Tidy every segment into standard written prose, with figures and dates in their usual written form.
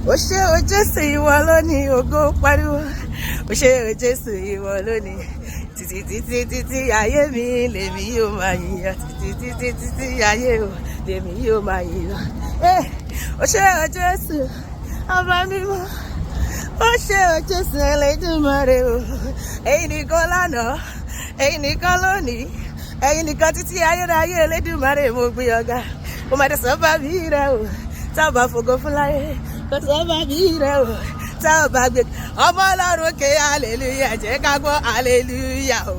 ó ṣé o Jésù ìwọ lónìí ògo pariwo ó ṣé o Jésù ìwọ lónìí títí ayé mi lèmi yóò máa yìnyín títí ayé lèmi yóò máa yìnyín ó ṣé o Jésù ọba mímọ́ ó ṣé o Jésù Ẹlẹ́dùmarè o ẹ̀yin nìkan lánàá ẹ̀yin nìkan lónìí ẹ̀yin nìkan títí ayérayé Ẹlẹ́dùmarè mo gbé ọ̀gá mo máa tẹ̀sán bá mi rẹ o tá a bá fògo fún láyé kò tẹ̀sán bá mi rẹ o tá a bá gbé ọmọ Ọlọ́run ké hallelujah jẹ́ ká gbọ́ hallelujah o.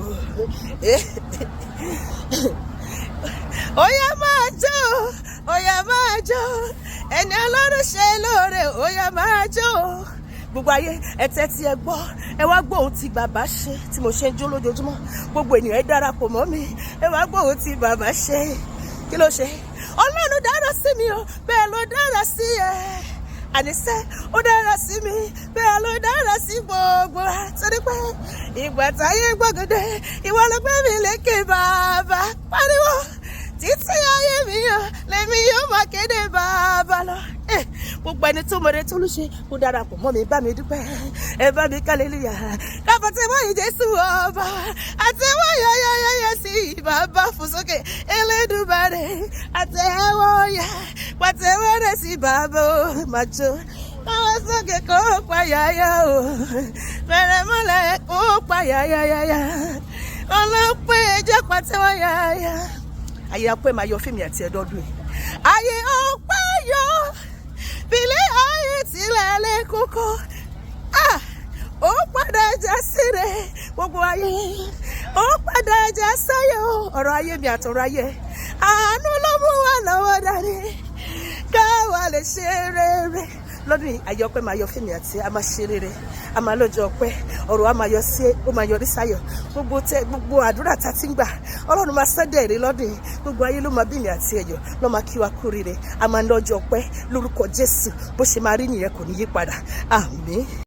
Ó yá máa jó ó yá máa jó ẹni Ọlọ́run ṣe lóore ó yá máa jó gbogbo ayé ẹ tẹ́tí ẹ gbọ́ ẹ wá gbọ́ ohun tí bàbá ṣe tí mo ṣe ń jó lójoojúmọ́ gbogbo ènìyàn ẹ darapọ̀ mọ́ mi ẹ wá gbọ́ ohun tí bàbá ṣe kí ló ṣe Ọlọ́run dára sí mi o bẹ́ẹ̀ ló dára sí ẹ àníṣe ó dára sí mi bẹ́ẹ̀ ló dára sí gbogbo torí pé ìgbà táyé gbọ́gọ́dẹ ìwọ ló gbé mi lékè bàbá pariwo títí ayé mi yàn lèmi yóò máa kéde bàbá lọ. Gbogbo ẹni tó mọ̀rẹ́ tó ló ṣe kó darapọ̀ mọ́ mi bá mi dúpẹ́ ẹ bá mi kálẹ́lúyà káfọ́ tí wọ́n yìí Jésù ọba àti wọ́n yọ sí bàbá fún sókè Elédùmarè àtẹ̀wọ́ yẹ pàtẹ́wọ́ rẹ̀ sí bàbá ó máa jó káwọ́ sókè kó payáyá o bẹ̀rẹ̀ mọ́lẹ̀ kó payáyáyá ọlọ́pẹ́ ẹjẹ́ pàtẹ́wọ́ yáyá. Ayé ọpẹ́ máa yọ fíìmù àti ẹ̀dọ́dún yìí. Ayé ọpẹ́ yọ bílẹ̀ ayé tilẹ̀ lé kókó. Ó padà já síre gbogbo ayé. Ó padà já sáyọ̀ ọ̀rọ̀ ayé mi àtọ̀rọ̀ ayé. Àánú ló mú wa lọ́wọ́ dání. Káwa lè ṣe rere. Lọ́dún yìí ayé ọpẹ́ máa yọ fíìmù àti a máa ṣe rere. A máa lọ́jọ́ ọpẹ́ ọ̀rọ̀ a máa yọ sí ó máa yọrí sáyọ̀ gbogbo àdúrà tá a ti ń gbà Ọlọ́run máa sẹ́dẹ̀ èrè lọ́dún yìí gbogbo ayé ló máa bí mi àti ẹ̀yọ̀ ló máa kí wa kú rere a máa lọ́jọ́ ọpẹ́ lórúkọ Jésù bó ṣe máa rí nìyẹn kò ní yí padà àmín.